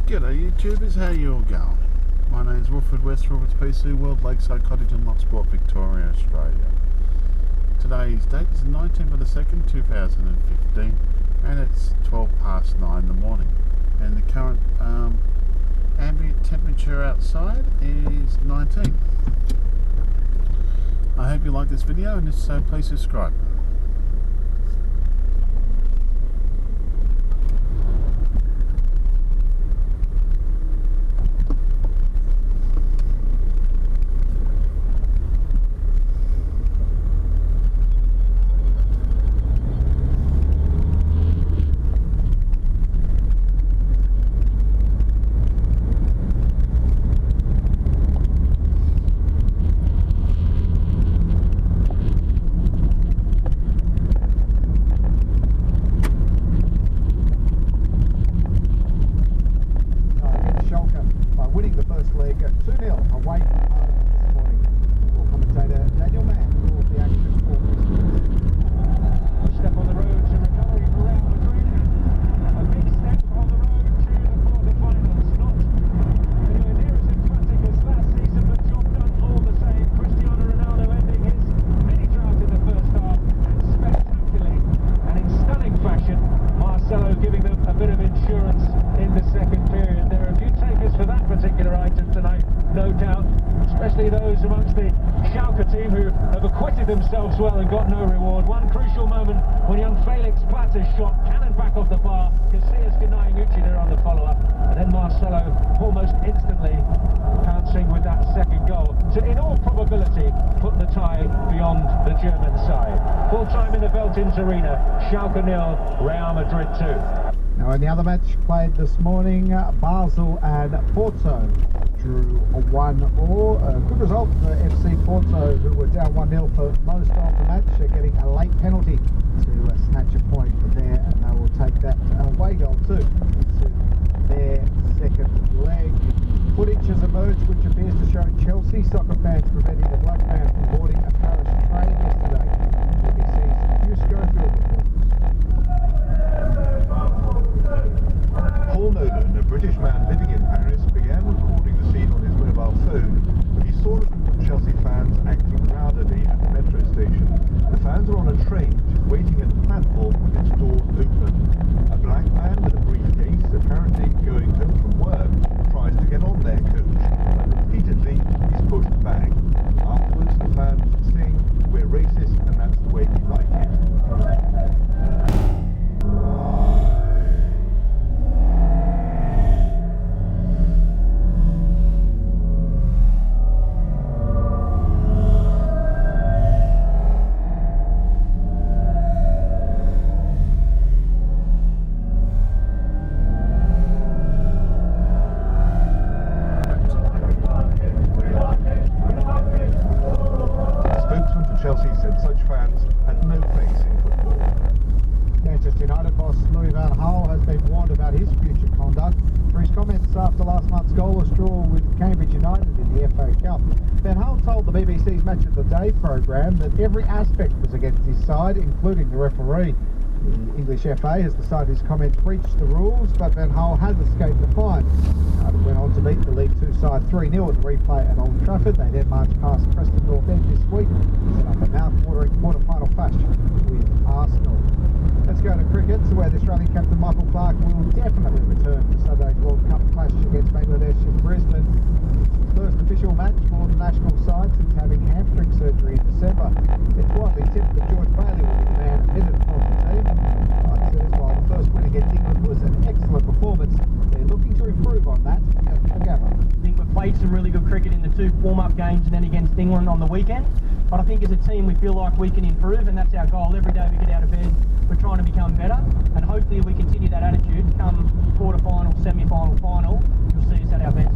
G'day YouTubers, how you all going? My name is Wilfred West from PC World, Lakeside Cottage in Loch Sport, Victoria, Australia. Today's date is the 19th of the 2nd, 2015, and it's 9:12 in the morning. And the current ambient temperature outside is 19. I hope you like this video, and if so, please subscribe. Themselves well and got no reward. One crucial moment when young Felix Platter's shot cannon back off the bar. Casillas denying Ucci there on the follow-up, and then Marcelo almost instantly pouncing with that second goal to, in all probability, put the tie beyond the German side. Full time in the Veltins Arena. Schalke 0, Real Madrid 2. Now in the other match played this morning, Basel and Porto drew 1-1. A good result for FC Porto, who were down 1-0 for most of the match, getting a late penalty to snatch a point there, and they will take that away goal too to their second leg. Footage has emerged which appears to show Chelsea soccer fans preventing the Black Man from boarding a Paris train yesterday. BBC's Hugh Schofield reports. Paul Nolan, a British man living in Paris, began recording the scene on his mobile phone when he saw a group of Chelsea fans acting rowdily at the metro station. The fans were on a train just waiting at the platform with its doors open. A black man with a briefcase, apparently going home from work, tries to get on their coach, but repeatedly he's pushed back. Afterwards, the fans sing, "We're racist and that's the way we like it." Chelsea said such fans had no place in football. Manchester United boss Louis van Gaal has been warned about his future conduct for his comments after last month's goalless draw with Cambridge United in the FA Cup. Van Gaal told the BBC's Match of the Day programme that every aspect was against his side, including the referee. The English FA has decided his comment breached the rules, but Van Gaal has escaped the fine. United went on to beat the League Two side 3-0 at the replay at Old Trafford. They then marched past Preston North End this week and set up a mouth-watering quarter-final clash with Arsenal. Let's go to cricket, where the Australian captain Michael Clarke will definitely return for Sunday's World Cup clash against Bangladesh in Brisbane. First official match for the national side since having hamstring surgery in December. It's widely tipped that George Bailey will be the man omitted from the team. But says while the first win against England was an excellent performance, they're looking to improve on that at the Gabba. I think we've played some really good cricket in the two warm-up games and then against England on the weekend. But I think as a team we feel like we can improve, and that's our goal. Every day we get out of bed, we're trying to become better, and hopefully if we continue that attitude, come quarter-final, semi-final, final, you'll see us at our best.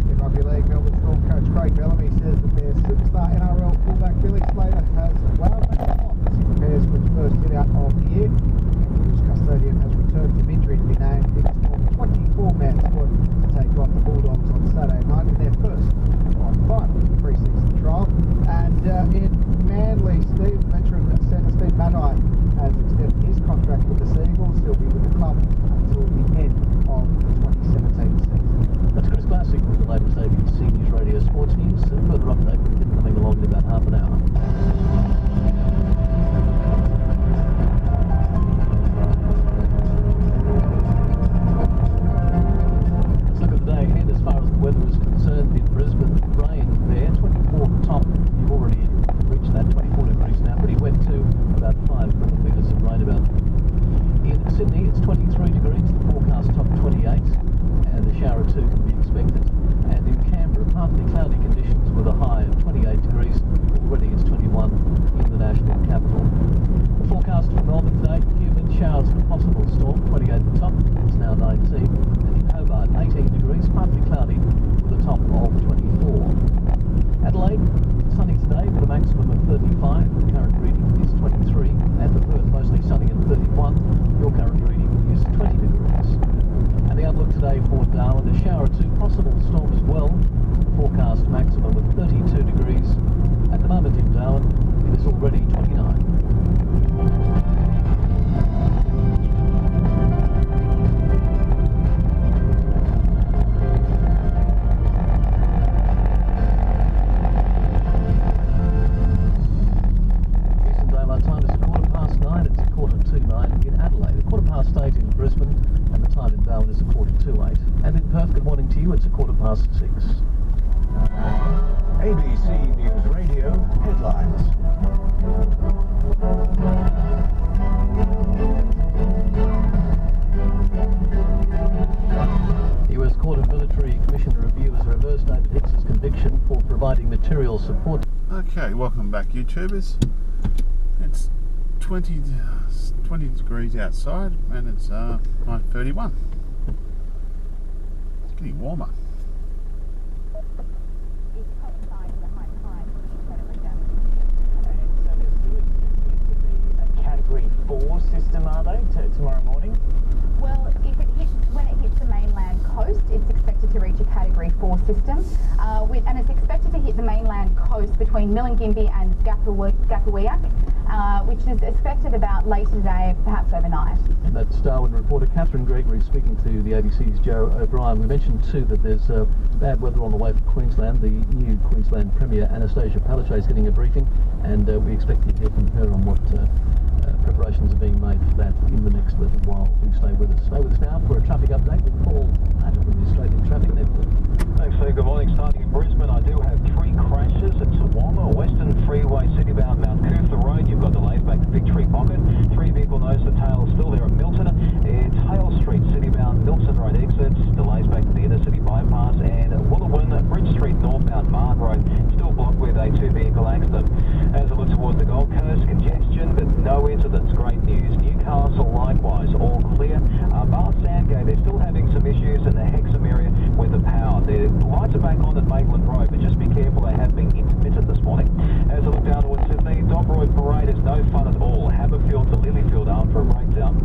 In Rugby League, Melbourne Storm coach Craig Bellamy says that their superstar NRL fullback Billy Slater has wowed back off as he prepares for his first hit-out of the year. His custodian has returned from injury to be named in the Storm's 24-man squad to take on the Bulldogs on Saturday night in their first final pre-season trial. And in Manly, veteran centre Steve Matai has extended his contract with the Seagulls. He'll be with the club until the end of day for Darwin. A shower or two, possible storm as well. Forecast maximum of 32 degrees. At the moment in Darwin, it is already 29. It's 6:15. ABC News Radio headlines. The US Court of Military Commission Review has reversed David Hicks's conviction for providing material support. Okay, welcome back, YouTubers. It's 20 degrees outside and it's 9:31. It's getting warmer. Category 4 system, are they, tomorrow morning? Well, when it hits the mainland coast, it's expected to reach a Category 4 system, and it's expected to hit the mainland coast between Milingimbi and Gapuwiak, which is expected about later today, perhaps overnight. And that's Darwin reporter Catherine Gregory speaking to the ABC's Joe O'Brien. We mentioned too that there's bad weather on the way for Queensland. The new Queensland Premier Anastasia Palaszczuk is getting a briefing, and we expect to hear from her on what preparations are being made for that in the next little while. Do stay with us. Stay with us now for a traffic update with Paul Adler with the Australian Traffic Network. Thanks, Steve. Good morning. Starting in Brisbane, I do have 3 crashes at Toowoomba, Western Freeway, citybound Mount Cootha Road. You've got delays back to Big Tree Pocket. 3 vehicle nose to tail still there at Milton. It's Hale Street, citybound Milton Road exits. Delays back to the inner city bypass. And Wooloowin, Bridge Street, northbound Marg Road, still blocked with a 2 vehicle accident. As I look towards the Gold Coast, congestion, but no incidents. Great news. Newcastle, likewise, all clear. Bath Sandgate, they're still having some issues in the Hexham area with the power. The lights are back on at Maitland Road, but just be careful, they have been intermittent this morning. As I look down towards Sydney, Dobroyd Parade is no fun at all. Haberfield to Lilyfield after a breakdown.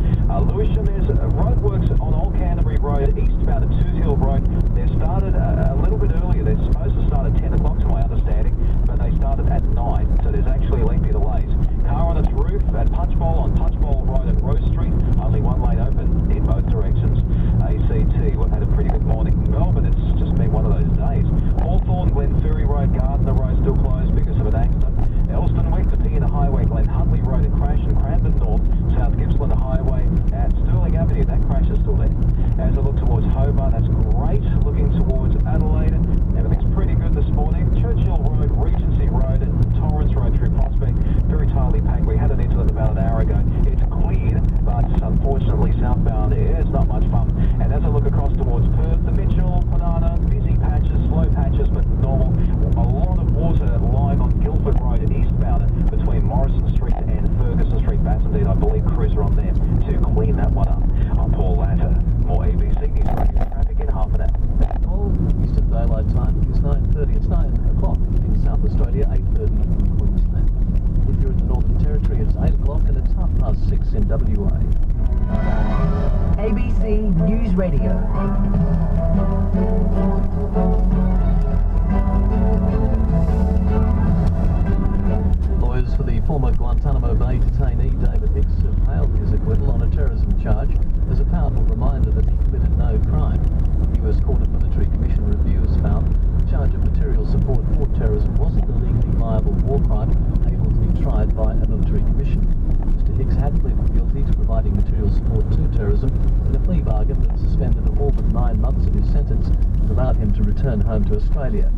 Lewisham, there's roadworks on Old Canterbury Road, eastbound at Tooth Hill Road. They've started a little bit earlier. They're supposed to start at 10 o'clock to my understanding, but they started at 9, so there's actually lengthy delays. Car on its roof at Punchbowl on Punchbowl Road at Rose Street, only 1 lane open in both directions. ACT, we've had a pretty good morning. Melbourne, it's just been one of those days. Hawthorne, Glenferrie Road, Gardner Road still closed because of an accident. Elstonwick to Piena Highway, Glen Huntley Road a crash, and Crampton North, South Gippsland Highway at Stirling Avenue, that crash is still there. As I look towards Hobart, that's great. Looking towards Adelaide, everything's pretty good this morning. Churchill Road, Regency Road and Torrens Road through Prospect, very tightly packed. We had an incident about an hour ago. It's cleared, but unfortunately southbound it's not much fun. And as I look across towards Perth, the Mitchell, Banana, busy patches, slow patches, but normal. A lot of water lying on Guildford Road eastbound between Morrison Street and Ferguson Street. Bassendeed, I believe crews are on there to clean that one up. I'm Paul Latter. More ABC News Radio traffic in half an hour. Well, Eastern Daylight Time is 9:30. It's 9 o'clock in South Australia, 8:30 in Queensland. If you're in the Northern Territory, it's 8 o'clock and it's 6:30 in WA. ABC News Radio. Lawyers for the former Guantanamo Bay detainee David Hicks have hailed his acquittal on a terrorism charge as a powerful reminder that he committed no crime. The US Court of Military Commission Review has found the charge of material support for terrorism wasn't a legally liable war crime able to be tried by a military commission. Mr Hicks had pleaded guilty to providing material support to terrorism in a plea bargain that suspended all but 9 months of his sentence and allowed him to return home to Australia.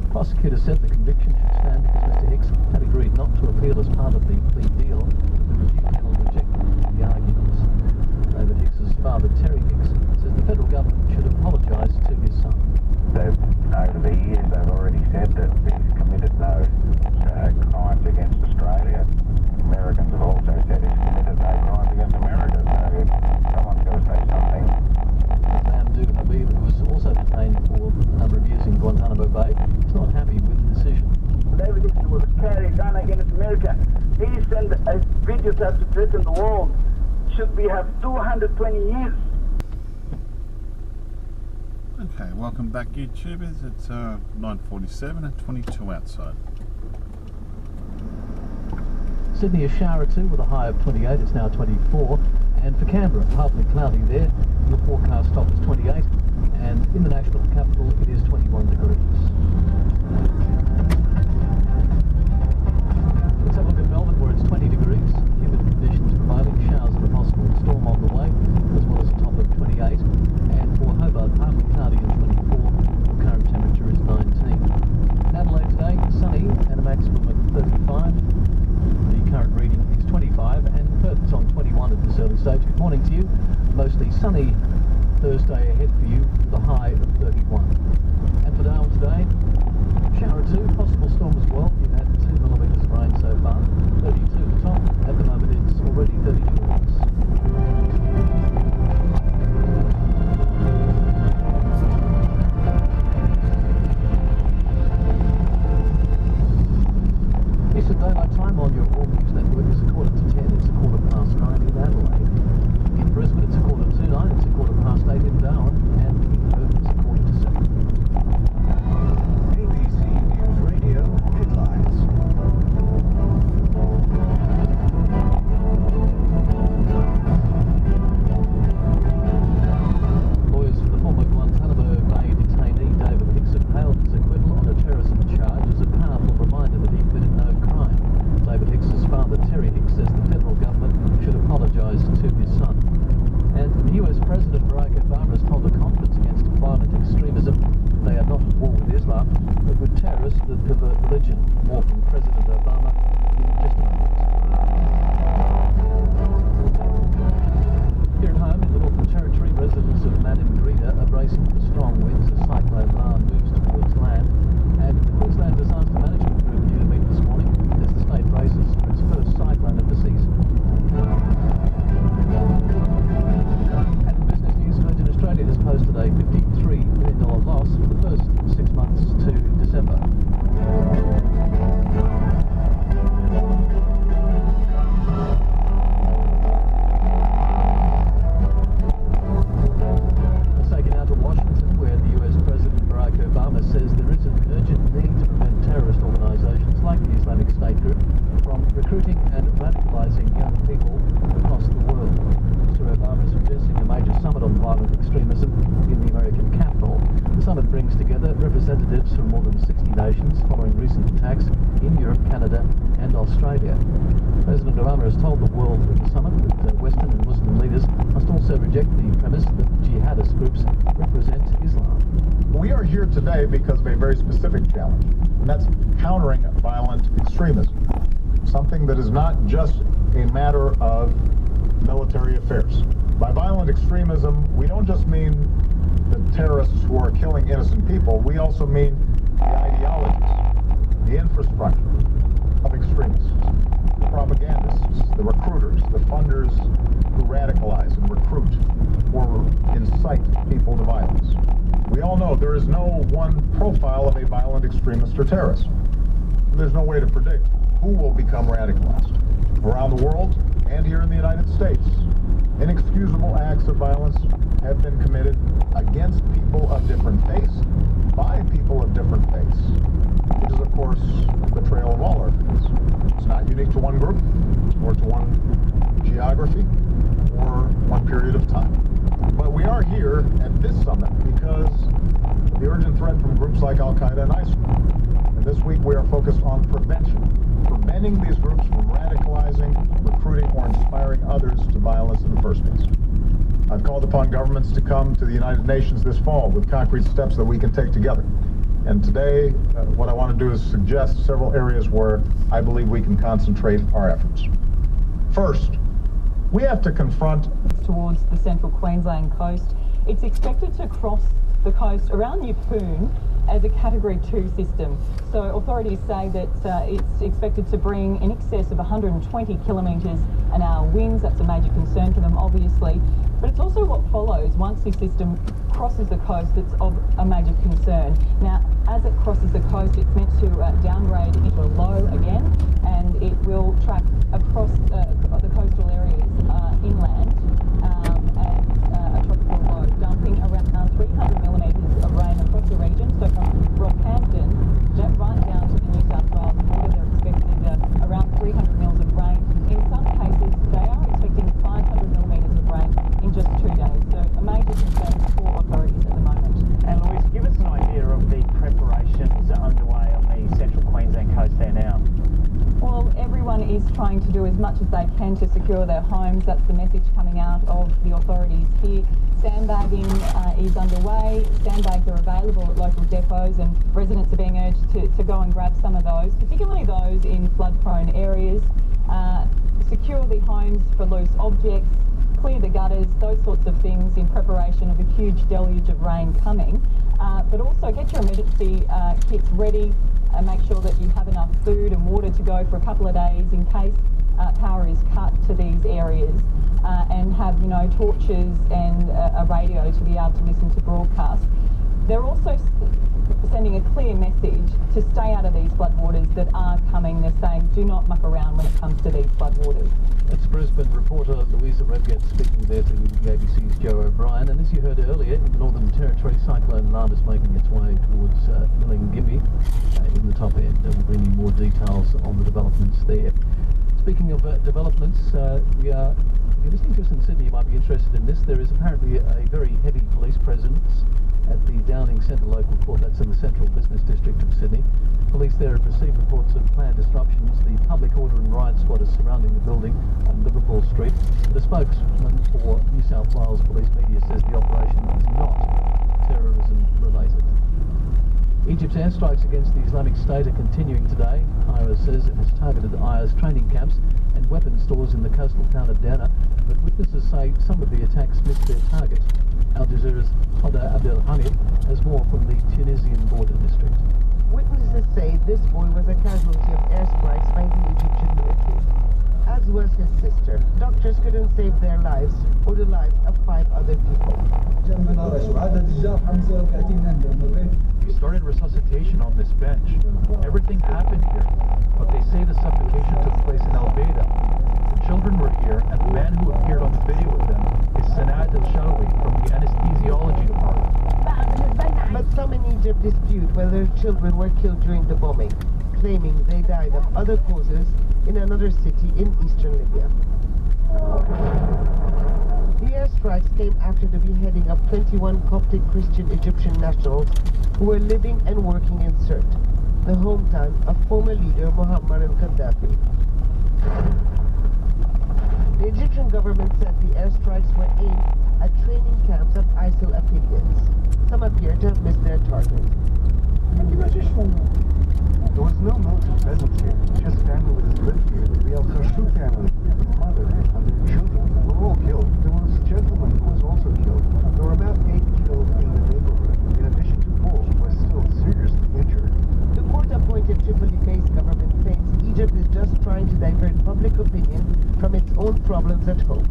The prosecutor said the conviction should stand because Mr Hicks had agreed not to appeal as part of the plea deal. The review panel rejected the arguments. David Hicks's father, Terry Hicks, says the federal government should apologise to his son. Over the years, they've already said that he's committed no crimes against Australia. Americans have also said he's committed no crimes against America, so someone's got to say something. Abode Habib, who was also detained for a number of years in Guantanamo Bay, is not happy with the decision. David Hicks was carrying a gun against America. He sent a video tape to threaten the world. Should we have 220 years? Okay, welcome back YouTubers. It's 9:47 and 22 outside. Sydney a shower or two with a high of 28, it's now 24. And for Canberra, partly cloudy there, the forecast top is 28. And in the national capital, it is 21 degrees. Let's have a look at Melbourne, where it's 20 degrees. Humid conditions prevailing, showers and a possible storm on the way, as well as a top of 28. And for Hobart, partly cloudy and 24. The current temperature is 19. In Adelaide today, sunny and a maximum of 35. The current reading is 25, and Perth is on 21 at this early stage. Good morning to you. Mostly sunny Thursday ahead for you, with a high of 31. And for Darwin today, shower or two, possible storm as well. You've had 2 millimetres of rain so far. 32 the top. At the moment it's already 30 degrees. It's a daylight time on your All News Network. It's 9:45, it's 9:15 in Adelaide. In Brisbane it's 9:45, it's 8:15 in Darwin, and in Perth it's 7:45. ABC News Radio headlines. Lawyers for the former Guantanamo Bay detainee David Hicks have hailed his acquittal on a terrorism charge as a powerful reminder that he committed no crime. David Hicks's father, Terry Hicks, says the federal government should apologise to his son. And US President Barack Obama has told a conference against violent extremism they are not at war with Islam, but with terrorists that pervert religion. More from President Obama in just a moment. Here at home in the Northern Territory, residents of Madingrida are bracing for strong winds as Cyclone Lan moves towards land. And the Queensland Disaster Management Group due to meet this morning as the state braces for its first cyclone of the season. And in business news, Virgin Australia has posted a $53 million loss for the first 6 months to December. Let's take it out to Washington, where the US President Barack Obama says there is an urgent need to prevent terrorist organisations like the Islamic State group from recruiting and radicalising young people across the world. Mr. Obama is suggesting a major summit on violent extremism in the American capital. The summit brings together representatives from more than 60 nations following recent attacks in Europe, Canada and Australia. President Obama has told the world at the summit that Western and Muslim leaders must also reject the premise that jihadist groups represent Islam. We are here today because of a very specific challenge, and that's countering violent extremism. Something that is not just a matter of military affairs. By violent extremism, we don't just mean the terrorists who are killing innocent people, we also mean the ideologies, the infrastructure of extremists, the propagandists, the recruiters, the funders who radicalize and recruit or incite people to violence. We all know there is no one profile of a violent extremist or terrorist. There's no way to predict who will become radicalized. Around the world and here in the United States, inexcusable acts of violence have been committed against people of different faiths, by people of different faiths, which is, of course, the trail of all our faiths. It's not unique to one group, or to one geography, or one period of time. But we are here at this summit because of the urgent threat from groups like Al-Qaeda and ISIL. And this week we are focused on prevention. Preventing these groups from radicalizing, recruiting, or inspiring others to violence in the first place. I've called upon governments to come to the United Nations this fall with concrete steps that we can take together. And today, what I want to do is suggest several areas where I believe we can concentrate our efforts. First, we have to confront towards the central Queensland coast. It's expected to cross the coast around Yeppoon as a Category 2 system. So authorities say that it's expected to bring in excess of 120 kilometres an hour winds. That's a major concern for them, obviously. But it's also what follows once this system crosses the coast that's of a major concern. Now, as it crosses the coast, it's meant to downgrade into a low again, and it will track across the coastal areas inland and a tropical low, dumping around 300 millimetres of they can to secure their homes. That's the message coming out of the authorities here. Sandbagging is underway. Sandbags are available at local depots, and residents are being urged to go and grab some of those, particularly those in flood-prone areas. Secure the homes for loose objects, clear the gutters, those sorts of things in preparation of a huge deluge of rain coming. But also get your emergency kits ready and make sure that you have enough food and water to go for a couple of days in case power is cut to these areas, and have, you know, torches and a radio to be able to listen to broadcast. They're also sending a clear message to stay out of these floodwaters that are coming. They're saying do not muck around when it comes to these floodwaters. That's Brisbane reporter Louisa Redgett speaking there to the ABC's Joe O'Brien. And as you heard earlier, in the Northern Territory, cyclone Lam is making its way towards Millingimby in the top end. We'll bring you more details on the developments there. Speaking of developments, if you're listening to us in Sydney, you might be interested in this. There is apparently a very heavy police presence at the Downing Centre local court. That's in the central business district of Sydney. Police there have received reports of planned disruptions. The public order and riot squad is surrounding the building on Liverpool Street. But a spokesman for New South Wales Police Media says the operation is not terrorism related. Egypt's airstrikes against the Islamic State are continuing today. Cairo says it has targeted IS training camps and weapons stores in the coastal town of Derna, but witnesses say some of the attacks missed their target. Al Jazeera's Hoda Abdelhamid has more from the Tunisian border district. Witnesses say this boy was a casualty of airstrikes by the Egyptian military, as was his sister. Doctors couldn't save their lives or the lives of 5 other people. We started resuscitation on this bench. Everything happened here, but they say the suffocation took place in Albeda. The children were here, and the man who appeared on the video with them is Sanad El-Shawi from the anesthesiology department. But some in Egypt dispute whether children were killed during the bombing, claiming they died of other causes in another city in eastern Libya. The airstrikes came after the beheading of 21 Coptic Christian Egyptian nationals who were living and working in Sirte, the hometown of former leader Muammar al-Gaddafi. The Egyptian government said the airstrikes were aimed at training camps of ISIL affiliates. Some appear to have missed their target. There was no military presence here, just families lived here. The El Khashoggi family, the mother and their children were all killed. There was a gentleman who was also killed. There were about 8 killed in the neighborhood, in addition to 4 who were still seriously injured. The court-appointed Tripoli-based government claims Egypt is just trying to divert public opinion from its own problems at home.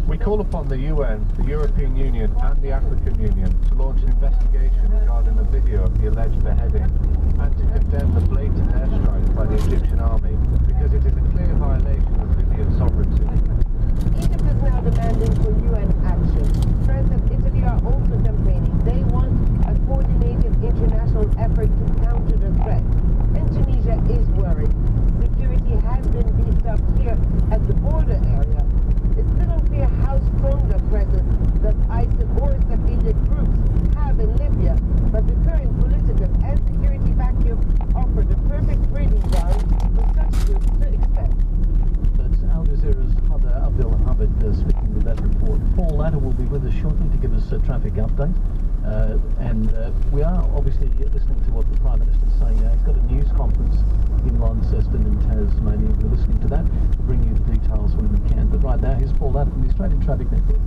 We call upon the UN, the European Union and the African Union to launch an investigation regarding the video of the alleged beheading and to condemn the blatant airstrikes by the Egyptian army because it is a clear violation of Libyan sovereignty. Egypt is now demanding for UN action. France and Italy are also campaigning. They want a coordinated international effort to counter the threat. And Tunisia is worried. Security has been beefed up here at the border area. It's still unclear how strong the presence that ISIL or its affiliate groups have in Libya, but the current political and security vacuum offer the perfect breeding ground for such groups to expand. That's Al Jazeera's Hoda Abdelhamid speaking with that report. Paul Latta will be with us shortly to give us a traffic update. And we are obviously listening to what the Prime Minister is saying now. He's got a news conference in Launceston in Tasmania. We're listening to that. We'll bring you the details when we can. But right now, here's Paul Latta from the Australian Traffic Network.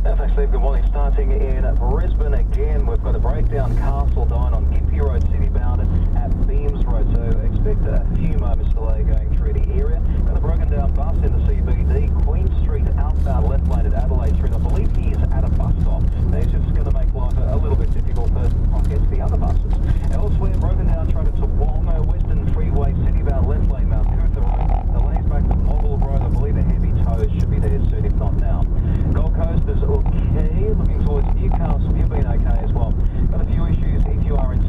Thanks, Steve. Good morning. Starting in Brisbane again, we've got a breakdown Castle Dine on Gympie Road, citybound at Beams Road. So expect a few moments delay going through the area. Got a broken down bus in the CBD, Queen Street outbound left lane at Adelaide Street. I believe he is at a bus stop. That's just going to make life a little bit difficult for against the other buses. Elsewhere, broken down traffic to Walno, Western Freeway, citybound left lane, Mount Cootha Road. The lane's back to Moggle Road. I believe the heavy tows should be there soon, if not now. Gold Coast is okay. Looking towards Newcastle, you've been okay as well. Got a few issues if you are in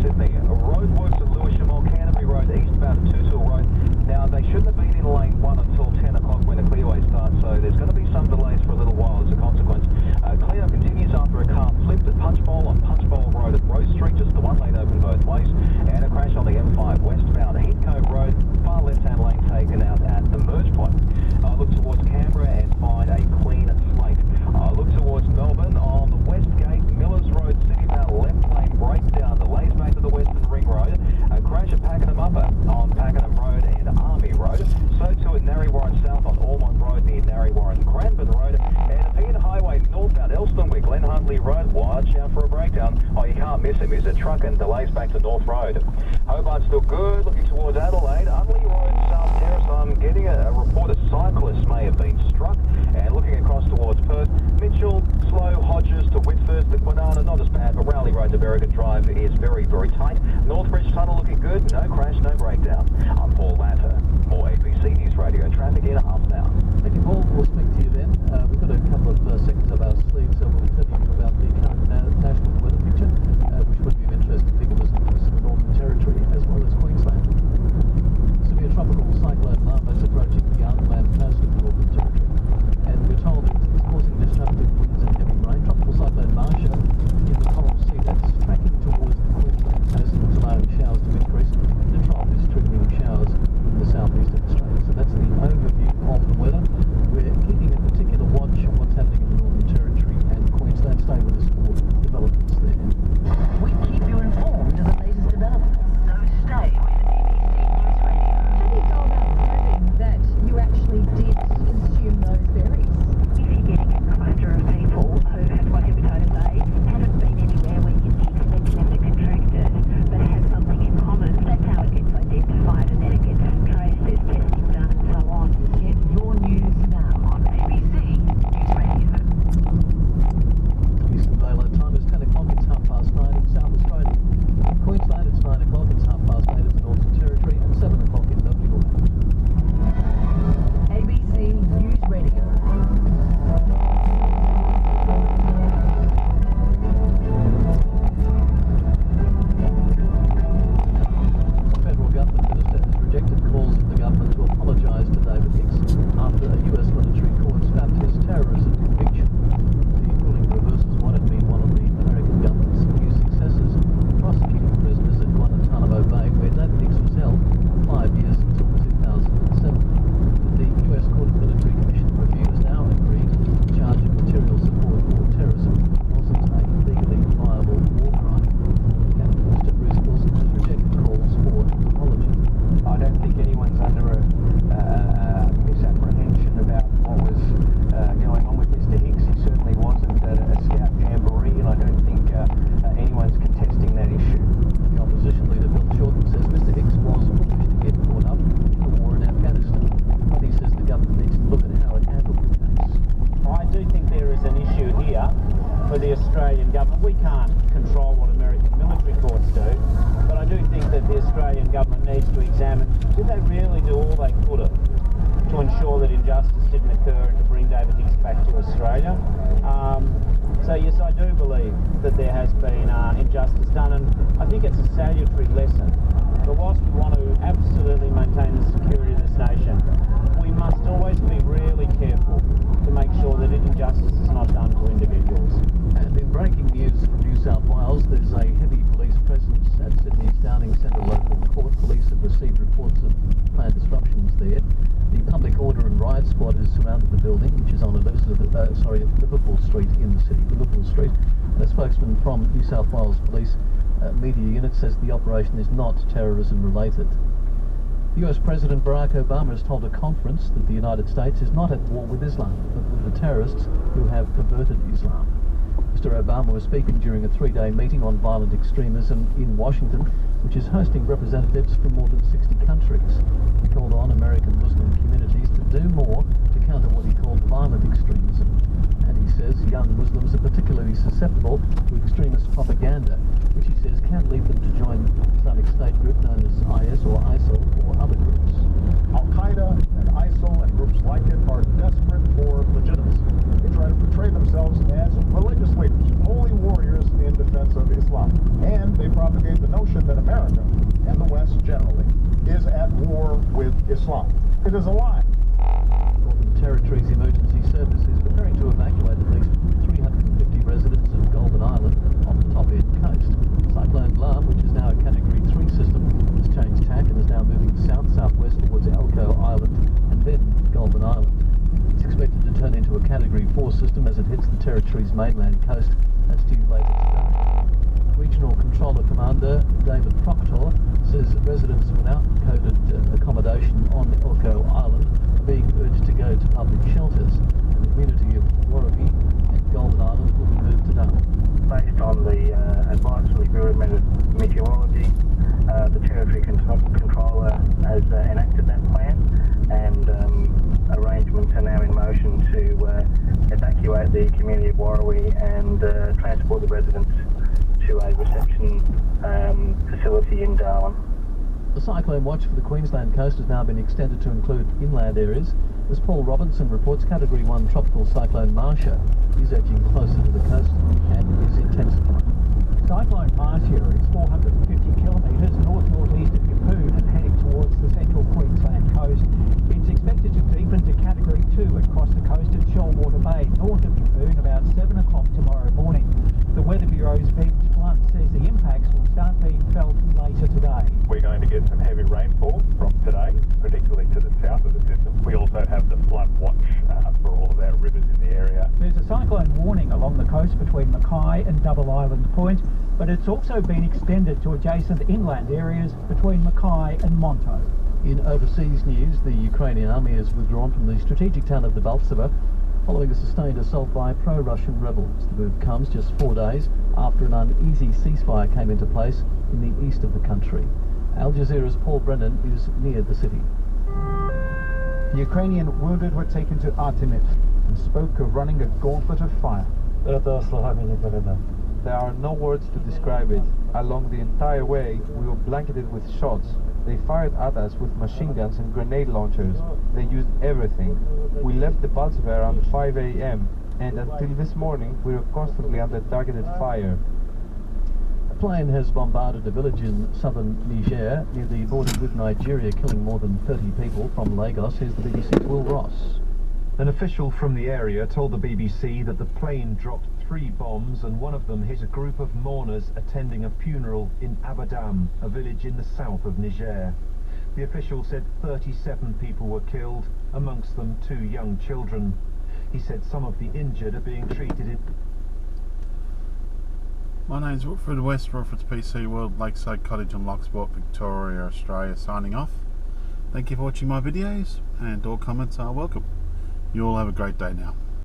breakdown. Oh, you can't miss him. He's a truck and delays back to North Road. Hobart's still good, looking towards Adelaide. Unley Road, South Terrace, I'm getting a report a cyclist may have been struck. And looking across towards Perth, Mitchell, slow, Hodges to Whitford, the Quinana, not as bad, but Rowley Road to Berrigan Drive is very, very tight. Northbridge Tunnel looking good, no crash, no breakdown. I'm Paul Latter. More ABC News Radio traffic in half an hour. Thank you, Paul. We'll speak to you then. We've got a couple of seconds of our sleeve, so we'll tell you about the current national weather picture, which would be of interest to people listening to the Northern Territory as well as Queensland. Severe tropical cyclone Lama is approaching the Arnhem coast of the Northern Territory, and we're told it's causing disruptive winds and heavy rain. Tropical cyclone Marsha in the Coral Sea, that's tracking towards the Queensland coast, and allowing showers to increase. The trough is triggering showers in the southeast of Australia. So that's the overview of the weather. We're keeping a particular watch on what's happening in the Northern Territory and Queensland. Stay with us for developments there. We keep you informed of the latest developments, so stay with ABC News Radio. How do you go about proving that you actually did consume those berries? If you're getting a cluster of people who have got hepatitis A, haven't been anywhere where you'd be expecting them to contract it, but have something in common, that's how it gets identified, and then it gets traced, there's testing done and so on. Get your news now on ABC News Radio. Eastern Daylight Time is 10 o'clock, it's 9:30 in South Australia. In Queensland it's 9 o'clock, it's 8:30 in the Northern Territory, and 7 o'clock in WA. ABC News Radio. The federal government minister has rejected calls of the government to apologise to David Hicks after a US military court scrapped his terrorism conviction. The ruling reverses what had been one of the American government's new successes, prosecuting prisoners at Guantanamo Bay, where David Hicks was held for 5 years until 2007. The US Court of Military Commission Review has now agreed to charge of material support for terrorism wasn't a legally viable war crime. Cabinet Minister Bruce Wilson has rejected calls for an apology. I don't think anyone's under a misapprehension about what was going on with Mr. Hicks. He certainly wasn't at a scout jamboree, and I don't think anyone's contesting that issue. The opposition leader Bill Shorten says Mr. Hicks was foolish to get caught up in the war in Afghanistan, but he says the government needs to look at how it handled the case. I do think there is an issue here for the Australian government. We can't control what American military courts do, but I do think that the Australian government needs to examine, did they really do all they could have to ensure that injustice didn't occur and to bring David Hicks back to Australia? So yes, I do believe that there has been injustice done, and I think it's a salutary lesson. But whilst we want to absolutely maintain the security of this nation, we must always be really careful to make sure that injustice is not done to individuals. And in breaking news from New South Wales, there's a heavy police presence at Sydney's Downing Centre local court. Police have received reports of planned disruptions there. The public order and riot squad has surrounded the building, which is on Liverpool Street in the city, Liverpool Street. A spokesman from New South Wales Police Media Unit says the operation is not terrorism related. US President Barack Obama has told a conference that the United States is not at war with Islam, but with the terrorists who have perverted Islam. Mr. Obama was speaking during a 3-day meeting on violent extremism in Washington, which is hosting representatives from more than 60 countries. He called on American Muslim communities to do more to counter what he called violent extremism. And he says young Muslims are particularly susceptible to extremist propaganda, which he says can lead them to join Islamic State group known as IS or ISIL or other groups. Al-Qaeda and ISIL and groups like it are desperate for legitimacy. They try to portray themselves as religious leaders, holy warriors in defense of Islam. And they propagate the notion that America, and the West generally, is at war with Islam. It is a lie. Northern Territory's emergency service is preparing to evacuate at least 350 residents of Goulburn Island off the top end coast. Cyclone Lam, which is now a Category 3 system, has changed tack and is now moving south-southwest towards Elcho Island and then Goulburn Island. It's expected to turn into a Category 4 system as it hits the Territory's mainland coast. That's due later today. Regional Controller Commander David Proctor says residents without coded accommodation on Elcho Island are being urged to go to public shelters. The community of Warrawee and Goulburn Island will be moved to Darwin. Based on the to a reception facility in Darwin. The cyclone watch for the Queensland coast has now been extended to include inland areas, as Paul Robinson reports Category 1 tropical cyclone Marsha is edging closer to the coast and is intensifying. Cyclone Marsha is 450 kilometres north-northeast of Yeppoon and heading towards the central Queensland coast. It's expected to deepen to Category 2 across the coast at Shoalwater Bay, north of Yeppoon, about 7 o'clock tomorrow morning. The Weather Bureau's Ben Blunt says the impacts will start being felt later today. We're going to get some heavy rainfall from today, particularly to the south of the system. We also have the flood watch for all of our rivers in the area. There's a cyclone warning along the coast between Mackay and Double Island Point, but it's also been extended to adjacent inland areas between Mackay and Monto. In overseas news, the Ukrainian army has withdrawn from the strategic town of Debaltseve following a sustained assault by pro-Russian rebels. The move comes just 4 days after an uneasy ceasefire came into place in the east of the country. Al Jazeera's Paul Brennan is near the city. Ukrainian wounded were taken to Artemis and spoke of running a gauntlet of fire. There are no words to describe it. Along the entire way, we were blanketed with shots. They fired at us with machine guns and grenade launchers. They used everything. We left the Debaltseve around 5 a.m. and until this morning we were constantly under targeted fire. A plane has bombarded a village in southern Niger near the border with Nigeria, killing more than 30 people. From Lagos, here's the BBC's Will Ross. An official from the area told the BBC that the plane dropped 3 bombs and one of them hit a group of mourners attending a funeral in Abode, a village in the south of Niger. The official said 37 people were killed, amongst them 2 young children. He said some of the injured are being treated in... My name's Wilfred West, Wilfred's PC World, Lakeside Cottage and Loch Sport, Victoria, Australia, signing off. Thank you for watching my videos, and all comments are welcome. You all have a great day now.